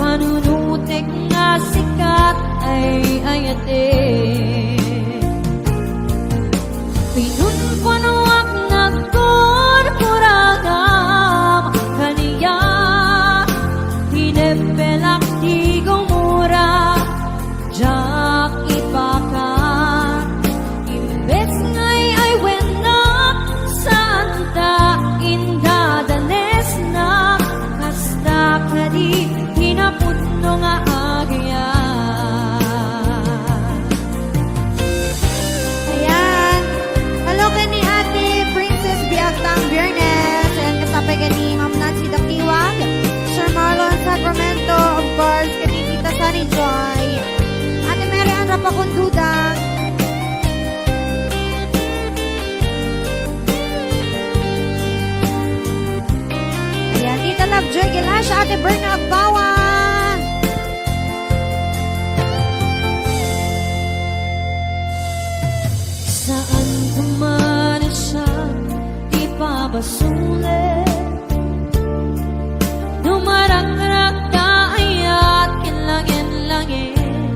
panunutik nga sikat ay ayate. Pinunpunuak na kurkuragam kaniya hinepelak di gumura jak ipakan imbes ngay ay wenak santa indadanes na kasta kadi hinapudno nga agya. Ayan. Kalokan ni Ate Princess Biagtang Biernes. Ayan, kasapay ka ni Ma'am Nancy Dakiwag, Sir Marlon Sacramento, of course, kani Tita Sunny Joy, Ate Mary Ann Rapacundudang, ayan, Tita Lovejoy Gilasha, Ate Berna Agbawa, Saan duman siya ipabasulit dumarang-rak kaayat kinlangin-langin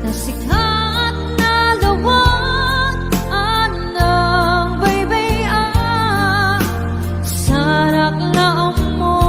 nasikat na lawag anong baybayan sarak na mo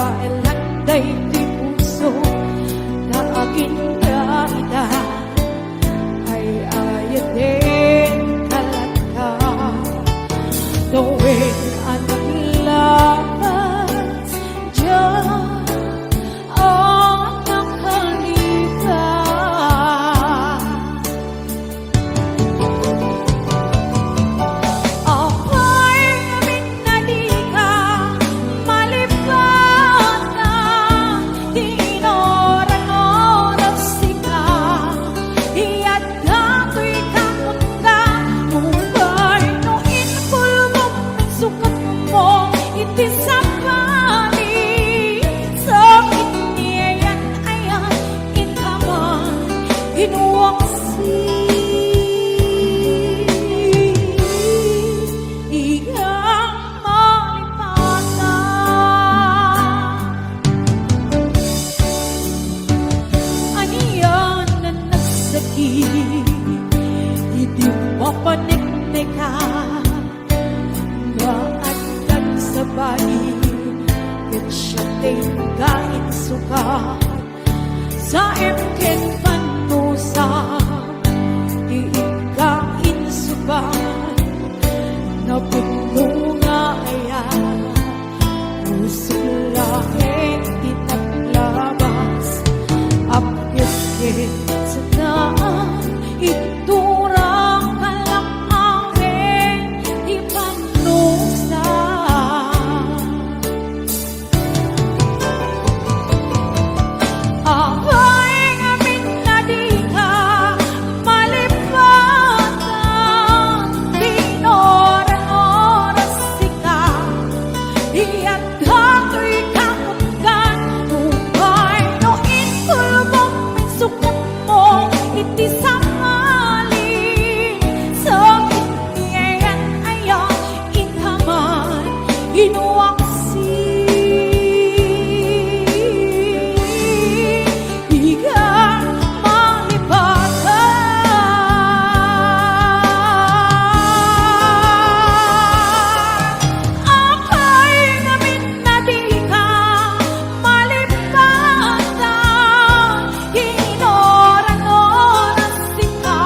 kailan day di puso na aking kaida ay ayatin kalata tuwing ang lakas diyan ang nakalipas. Ako'y minali ka, malipad na, di inoran-oras ka. Iyan ako'y kamunta, nungay noin pulmong sukat mo, itisapali. Sa iniyan ayan, inkaman, inuwaksi. Igang malipatan aniyan na nagsakit hindi mapaniknika maatag sa bayi ket siya kain suka sa emken panusa iikain suban nabunga ayan usulahin itaglabas apyas ket sa daan iturang kalakamin ipanusa. Ako'y ngamin na di ka malipatan, di inoran-oras ka. Iyan ako'y kamungan, nungay noin pulmong sukat mo, itisamali. Sa iniyan ayan, inkaman, inuwaksi. Igang malipatan ako'y ngamin na di ka malipatan, inoran-oras ka.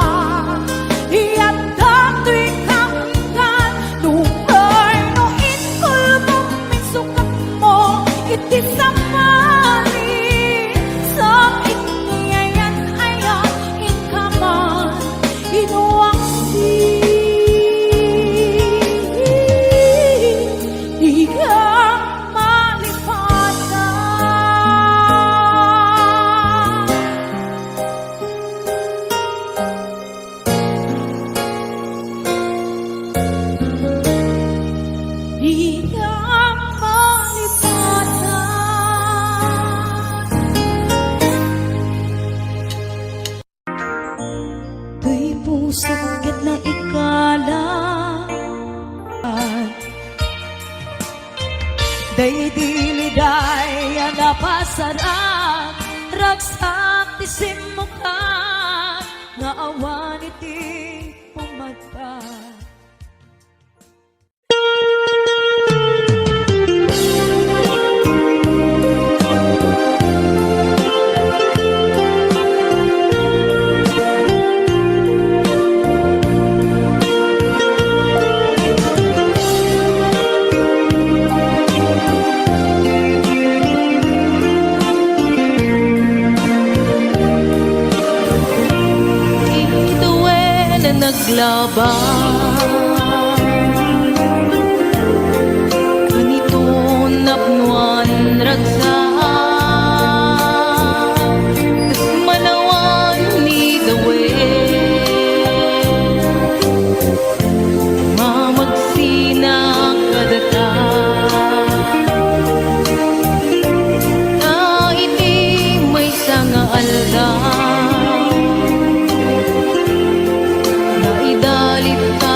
Iyan ako'y kamungan, nungay noin pulmong sukat mo, itisamali. Sa iniyan ayan, inkaman, inuwaksi. Igang malipatan igang malipatan. Tuy pusong ket na ikalat day diliday napasaran ragsak ti simukan nga awan iti pumadpat. Naglaban ganito napnuan ragsak tas manawan ni gawe mamagsina kadata na iti may sanga alda. Idalit ka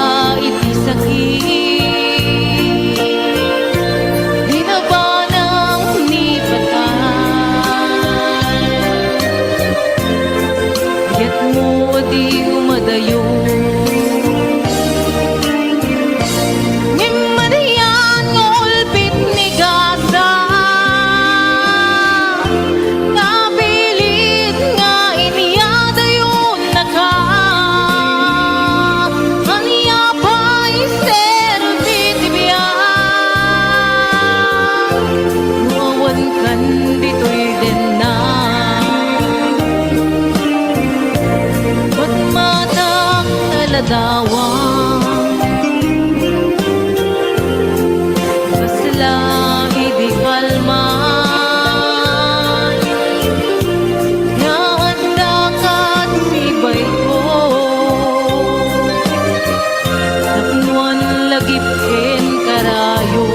agip ken karayo.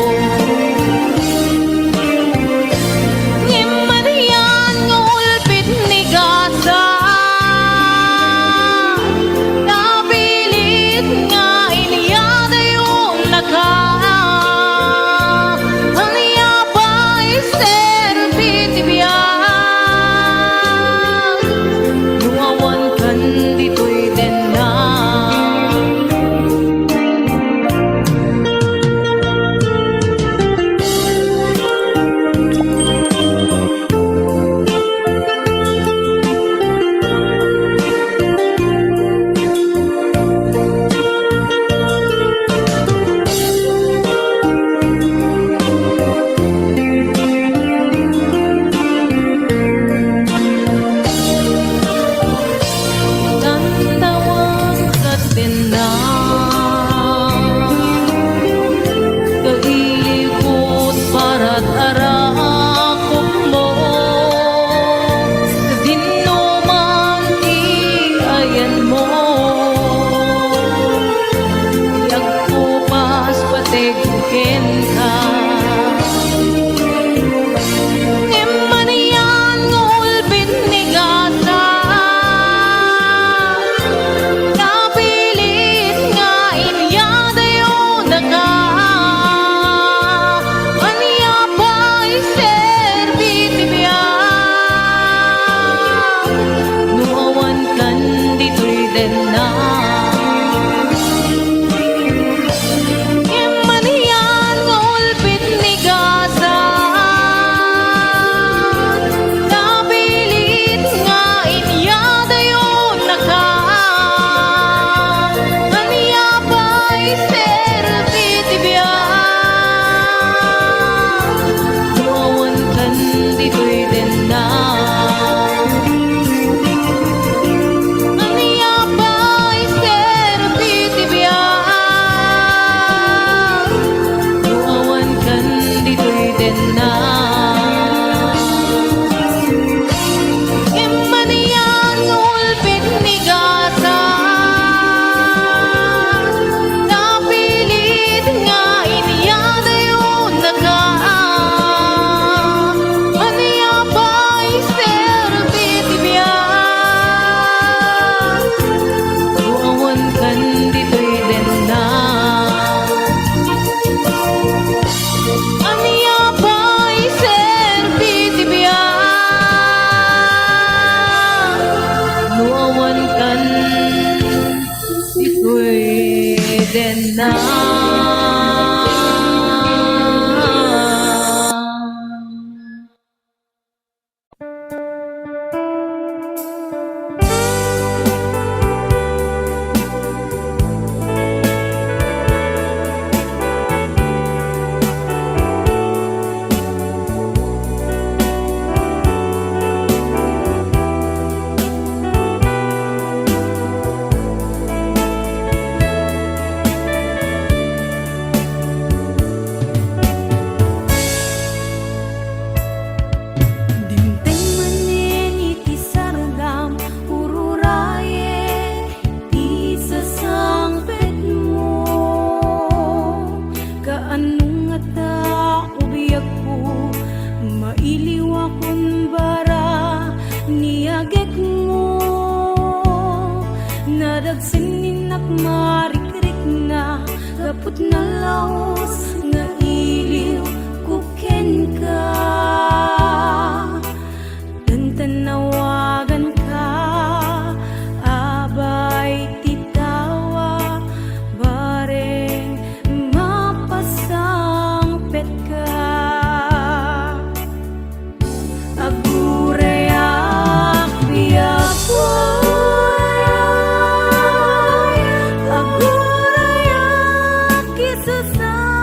Ngimarian ngulpit ni gasa, napilit nga iniyada yung naka. Ang yapay serbit ibiyag, nuawan kan dito'y denna. Tandawang sa denna, kaikot para't arakok mo. Dinuman iayan mo, yagpupas pategukin ka. Ngimanian ngulbit ni gasa, napilit nga inyada yung naka. Anya pa'y serbit ibiyag, nuawan kan dito'y denna. Ngimanian ngulbit ni gasa, napilit nga inyada yung naka. Anya pa'y serbit ibiyag, nuawan kan dito'y denna. Anya pa'y serbit ibiyag, nuawan kan dito'y denna. Ngimanian ngulpit ni gasa, napilit nga inyada yung naka. Anya pa'y serbit ibiyag, nuawan kan dito'y denna. Anya pa'y serbit ibiyag, nuawan kan dito'y denna. Dinteng manin iti sargam, ururaye iti sasangpet mo. Kaanong nga ta ubiyak ko, mailiwa kun bara niagek mo. Nadagsin marikrik na, kaput na laos nga iliw kuken ka. Tanawagan ka, abay titawa, bareng mapasang pet ka. Agurayak biyakway, agurayak kisasang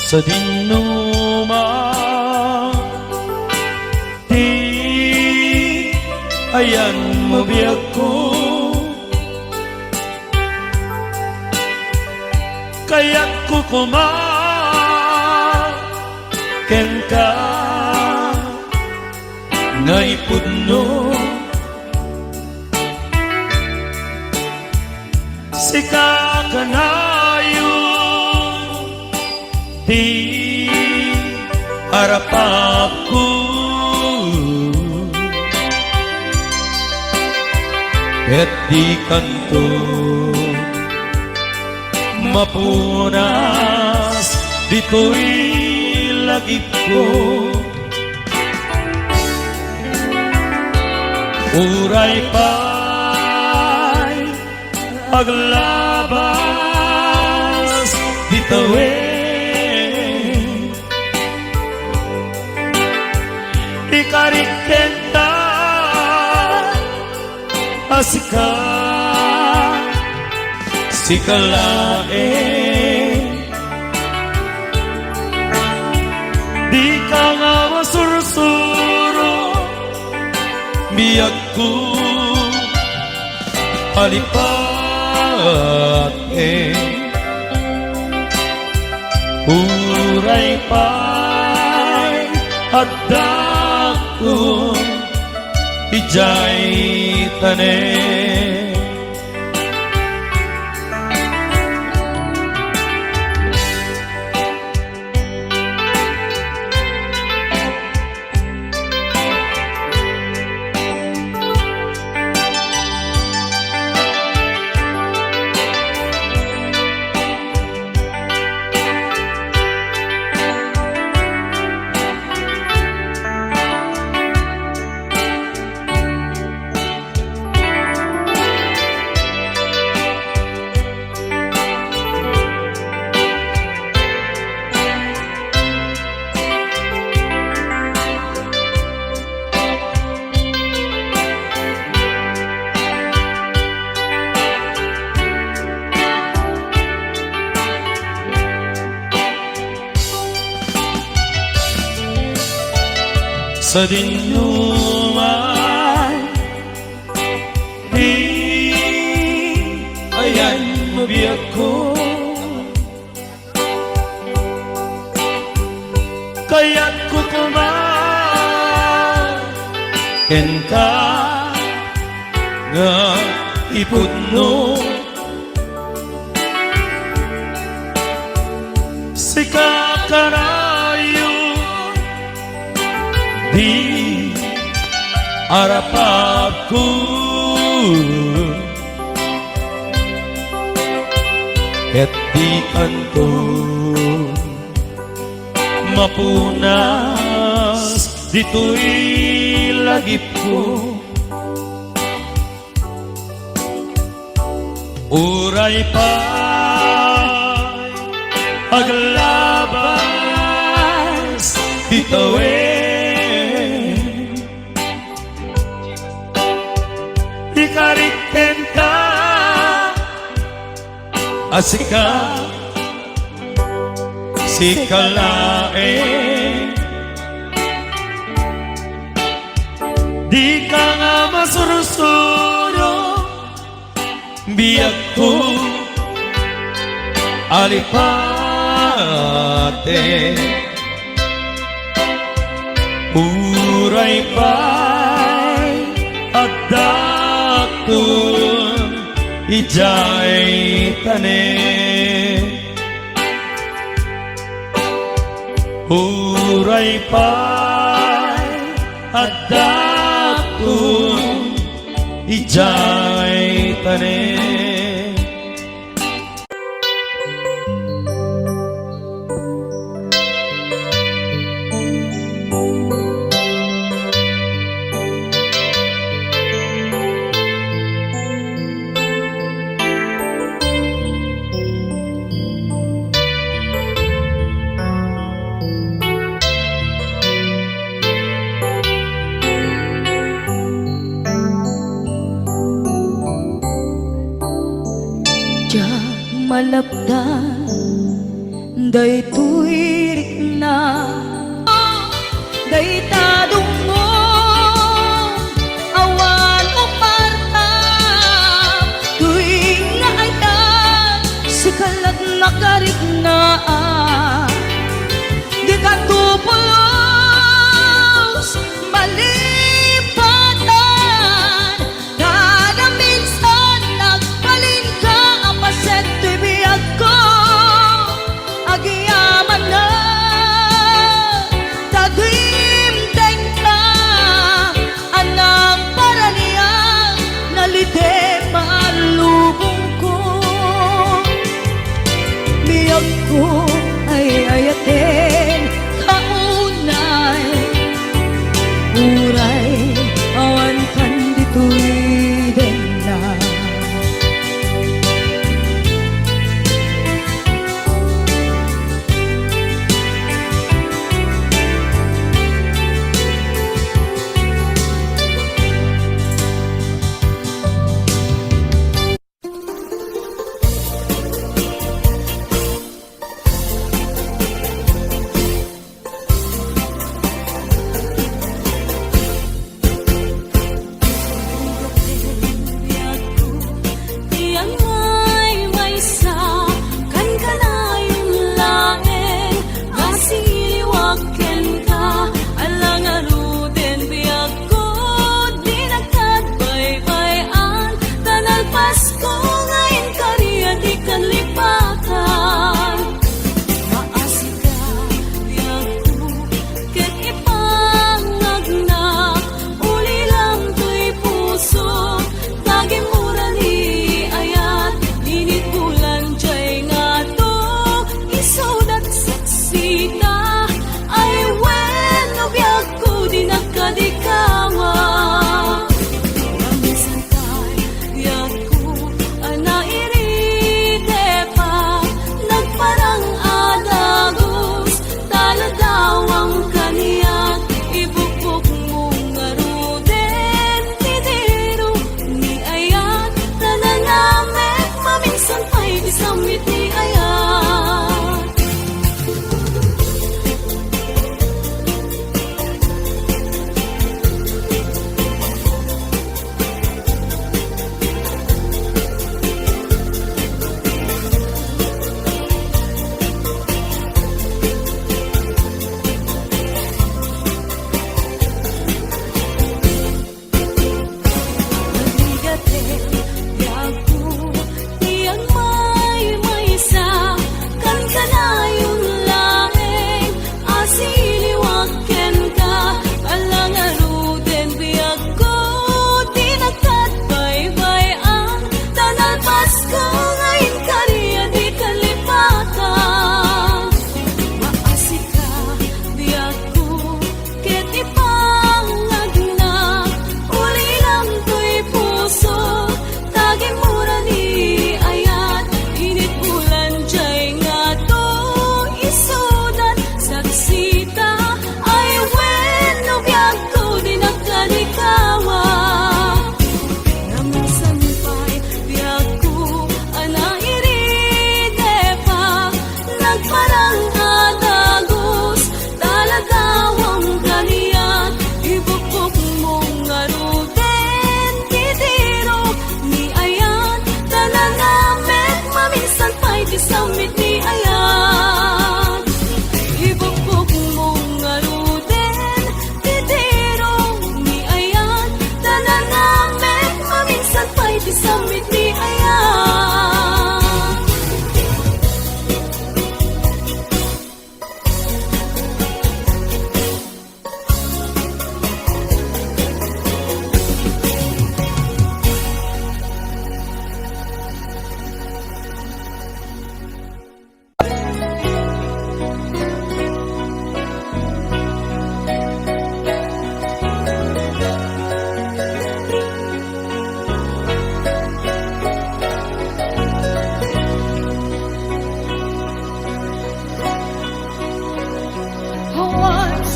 sa dinuma di ayan mabiyag ko kaya't kukumaken ka nga ipudno sika kanayo di harapap ko et di kanto mapunas dito'y lagip ko uray pa'y paglabas ditawin ikarikenta asika sikalain di ka nga masursuro biyag ko alipat uray pa'y haddak ko ijay tanen sa dinuman di ayan mabiyag ko kaya't kukumaken ka nga ipudno sika karayo di harapap ko et di kanto mapunas dito'y lagip ko uray pa'y paglabas ditawin ikarikenta asika sikalain di ka nga masursuro biyag ko alipate uray pa'y adakon ijay tanen uray pa'y adakon ijay tanen malapdan daytoy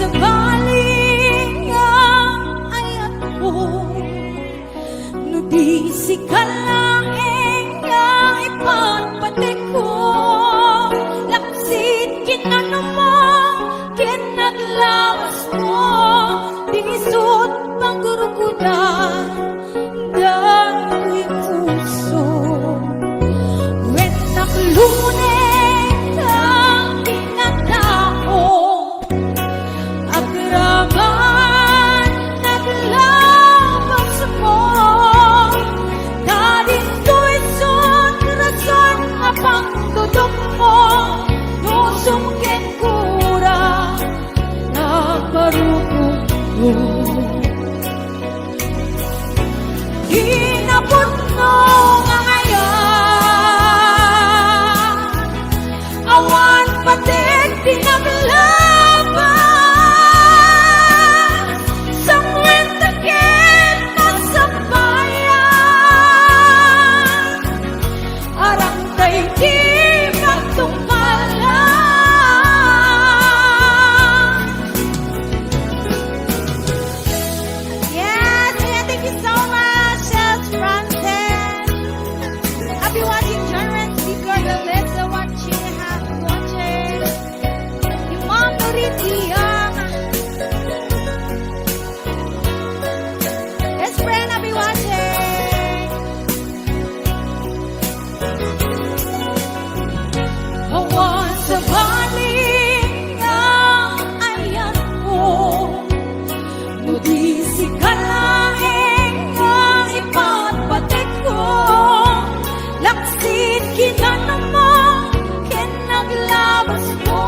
sa balingang ay ako nudisi ka lang nga ipagpatik ko laksit kinano mo kinaglawas mo binisot panggurugudan dahil puso when naklunet ang tinatao agraman naglabas mo dadin to'y son rason apang dudok mo nusong ken kura nagbarukong mo inabot mo nga ngayon awan patik pinaglaban sa mwentakin masabayan arang kay di magtungkalan. Yes, yeah, thank you so much, Chef Francis. Happy watching, Jarrett. Speaker, the Lisa watching, happy watching. Yung mom Noritiyang. Yes, friend, happy watching. Awan sa balingang ayan mo nudisi ka lang nga ipagpatik ko laksit kinano mo kinaglabas mo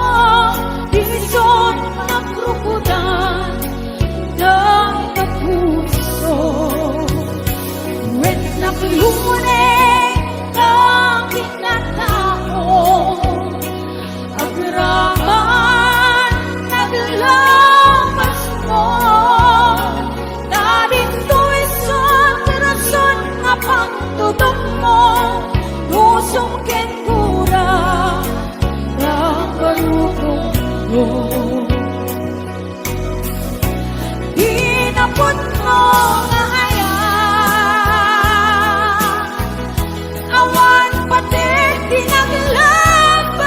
dinisot nagrukudan dahil na puso when naglunay ang kinatao agraman naglabas mo dadin to'y son rason nga pagtudok mo nusong ken kura nagbarukong mo inapot mo nga hayaan awan patik pinaglaban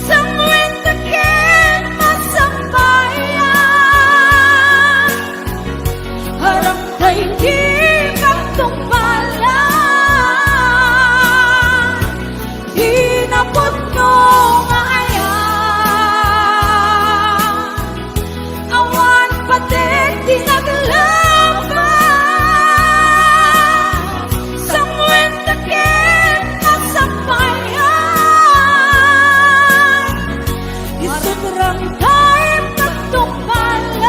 sa mwentakin masabayan harap kay di magtungpalan inapot mo nga hayaan awan patik pinaglaban sa mwentakin masabayan isudrang tayo magtungpalan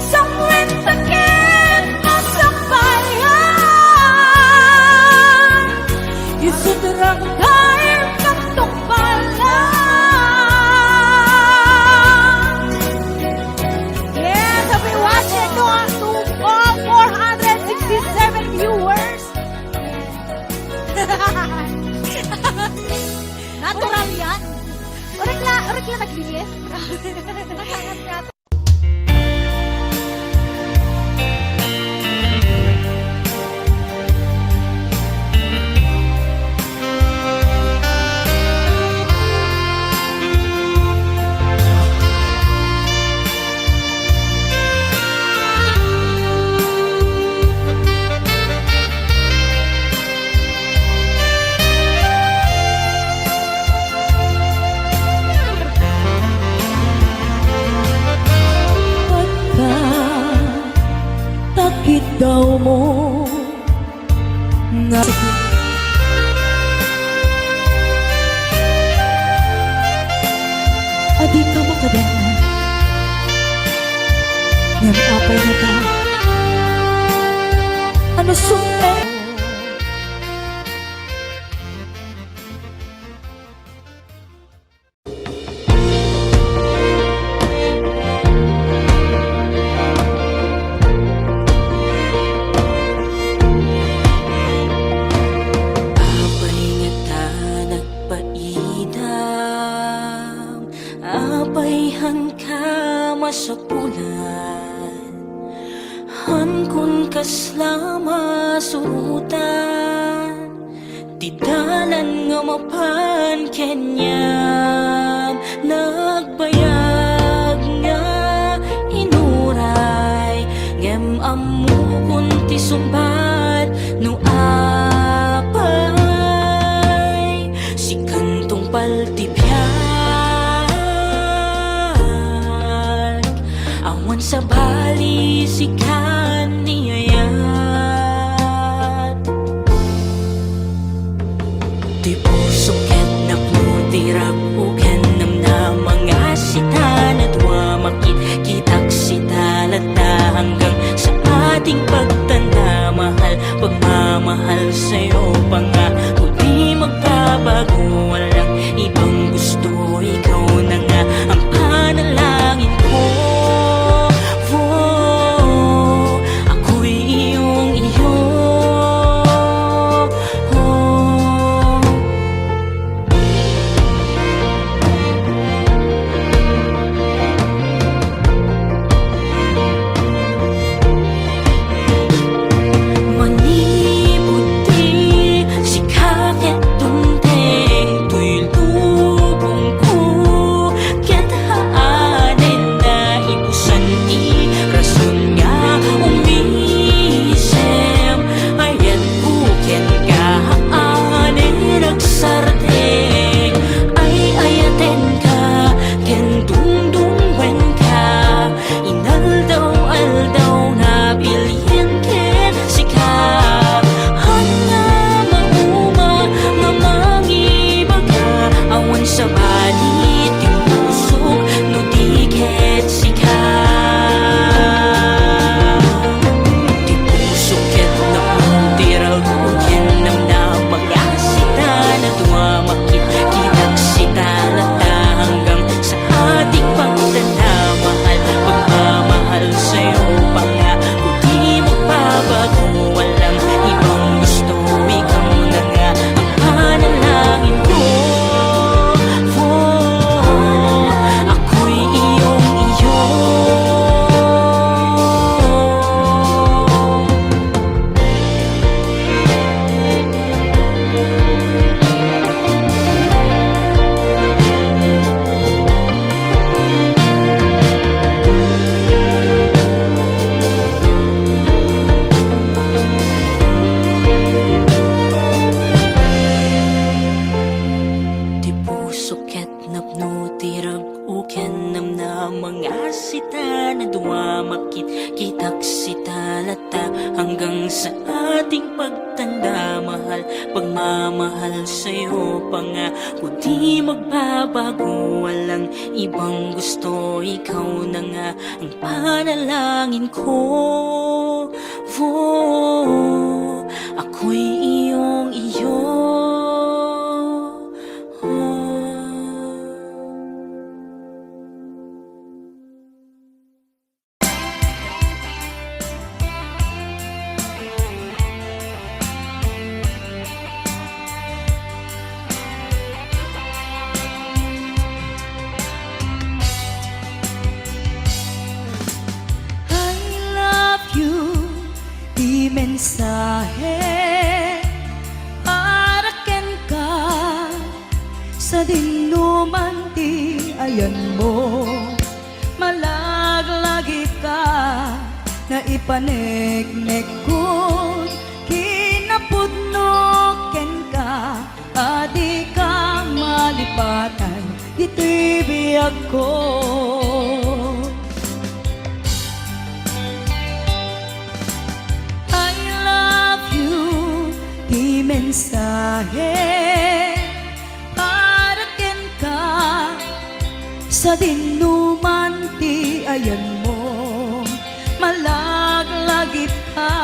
sa mwentakin masabayan isudrang tayo magtungpalan. Yes, happy watching to all 467 viewers. Natural yan. Orek lang naglinis. kasla masurutan, ti dalan nga mapan kenyam nagbayag nga inuray ngem ammo kunti sumbat no apay si kantong paltipyag awan sa bali si kaniyayat di puso ket naputirag uken nam na mga sita na dua makit-kitak sita lata hanggang sa ating pagtanda mahal pagmamahal sa'yo pa nga di magbabago walang ibang gusto ikaw na nga ang panalangin ko ako'y iyong iyo Manibuti si kakit tunteng tuy lubong ko ket haanen na ibusan i rason nga umisem ayat buken ka haanen nagsardeng ay ayaten ka ken dungdungwen ka inaldaw-aldaw na bilhin ken sikap hanga mauma nga mangibaga awan sa balit yung pusok no di ket sikap di pusok ket napuntiral ken nam na mga sita na dumamakit kitang sita lata hanggang sa ating pagtanda mahal pagmamahal sa'yo pa nga kung di magbabago walang ibang gusto ikaw na nga ang panalangin ko ako'y iyong iyo Di puso ket napno tirag uken nam na mga sita na dumamakit kitak sita lata hanggang sa ating pagtanda mahal pagmamahal sa'yo pa nga kung di magbabago walang ibang gusto ikaw na nga ang panalangin ko ako'y iyong iyo I love you, di mensahe para ken ka sa dinuman ti ayan mo malaglagi ka na ipaneknek ko kinapudno ken ka adi ka malipatan ito'y biyag ko I love you, di mensahe para ken ka sa dinuman ti ayan mo malaglagip ka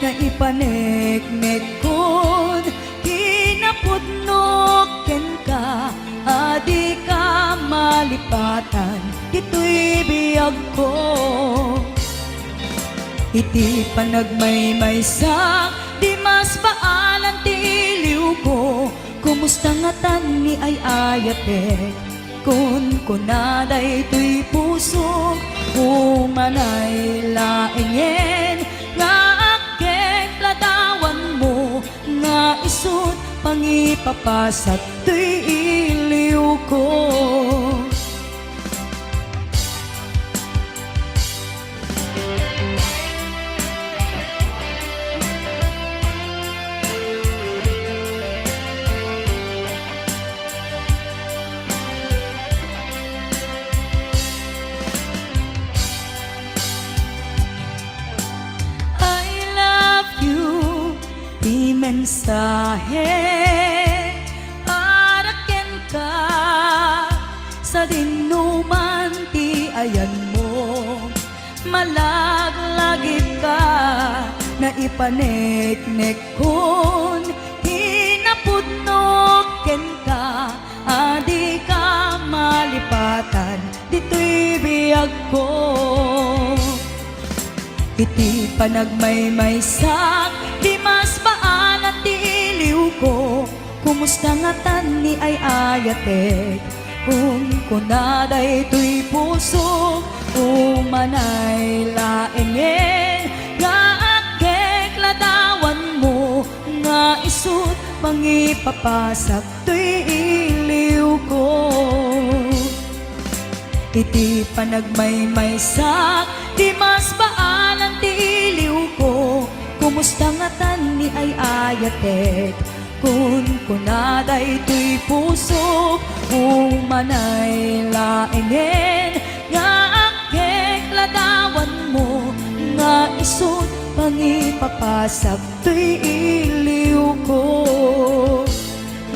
na ipaneknek kod kinapudno ken ka adi ka malipatan ito'y biyag ko iti panagmaymaysa di mas baalan ti liw ko kumusta nga tan ni ay ayate kun kunaday tuy puso humanay laengen nga isut pangipapasak to'y iliw ko. I love you, di mensahe para ken ka sa dinuman ti ayan mo. Malaglagip ka na ipaneknek kon hinapudnok ken ka, adi ka malipatan dito'y biyag ko. Iti panagmaymaysak, di mas paalat ti iliw ko. Kumusta nga tan ni ay ayatek, kung kunaday to'y puso, umanay laengen, nga akek ladawan mo, nga isut mangipapasak to'y iliw ko. Iti panagmaymaysak, di mas baalan ti iliw ko. Kumusta nga tan ni ay ayatek, kun kunaday to'y puso, umanay laengen, nga akek ladawan mo, nga isut pangipapasak to'y iliw ko.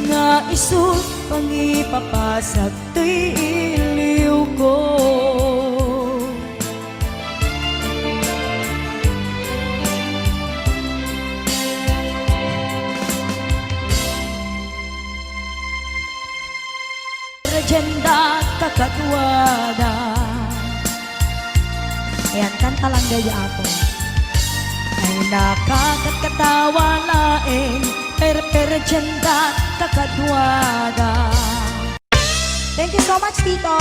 Nga isut pangipapasak to'y iliw ko. Legenda kakatwada. Ayan, kanta lang gaya ako. Ay nakakatawa laeng, legenda kakatwada. Thank you so much, Tito.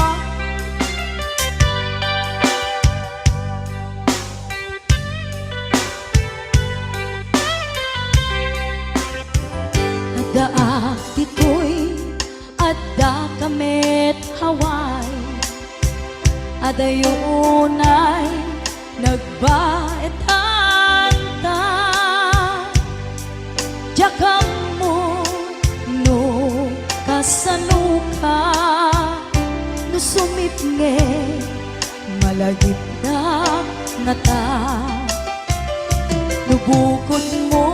Nagdaak tito'y adda kamet haway, adayunay nagbaetan ta. Jakam mo no kasanuka, no sumipnge malagip na ngata. Nubukod mo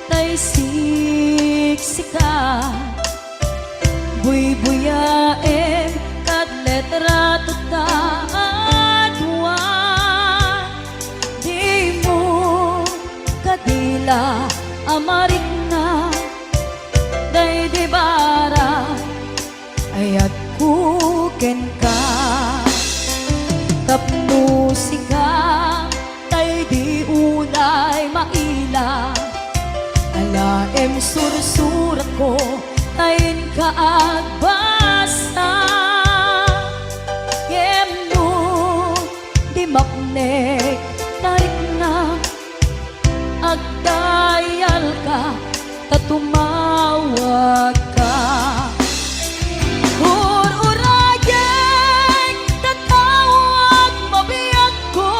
tay siksika, buy-buyaem kat letra tutadwa. Di mo kadila amarik na day di bara ayat kuken ka. Tapno sika tay di unay maila, alaem sursurat ko tayin ka agbasa. Yemno di maknek tarik na agdayal ka, tatumawag ka. Ururayek tatawag mabiyag ko,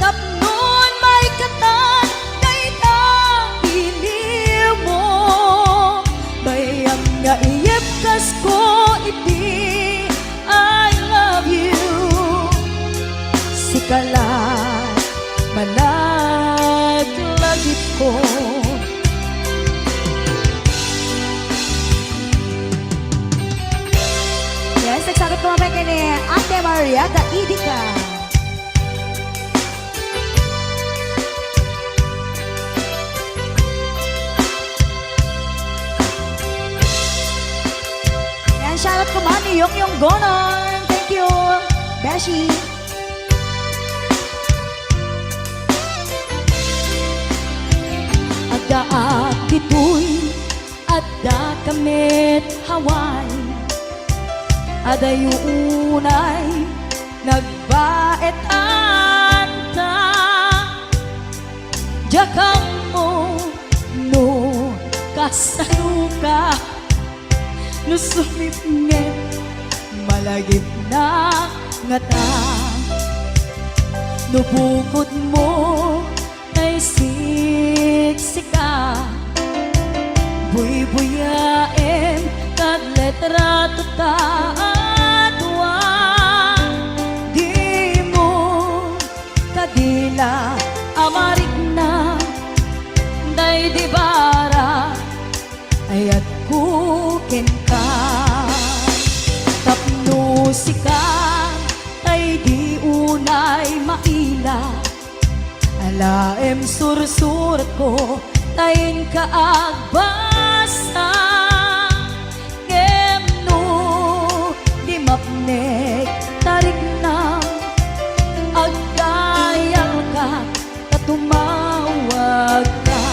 tapnon may katan kayta iliw mo. Bayang nga iyepkas ko iti I love you. Sikalat malaglagip ko. Yes, nagsakit ko mamay ni Ate Marieta Idica. Yan, shoutout ko man ni Yung Gonon. Thank you, Beshi. Agdaak tito'y adda kamet haway, adayunay nagbaetan ta. Jakam mo no sa luka no sumipngit malagip na ngata no bukod mo ay siksika buy-buyaem kat letrato ta atwa di mo kadila amarik na day di bara ayat kuken ka tapno sika ay di unay maila alaem sursurat ko tayin ka agbasa kemno di mapnek tarik na agayang ka katumawag ka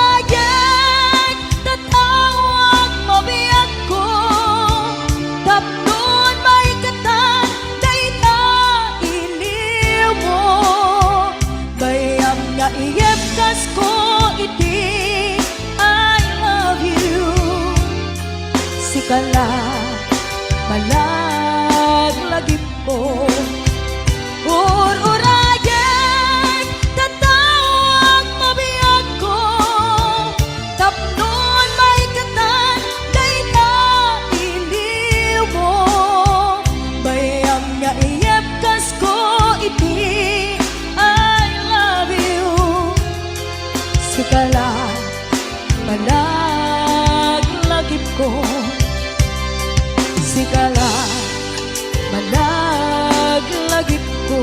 ururayan tatawag mabiyag ko tapnon may katan day na iliw mo bayam nga iyepkas ko iti I love you sikala malaglagip ko ururayan tatawag mabiyag ko tapnon may katan day na iliw mo bayam nga iyepkas ko iti I love you sikala malaglagip ko sikala malaglagip ko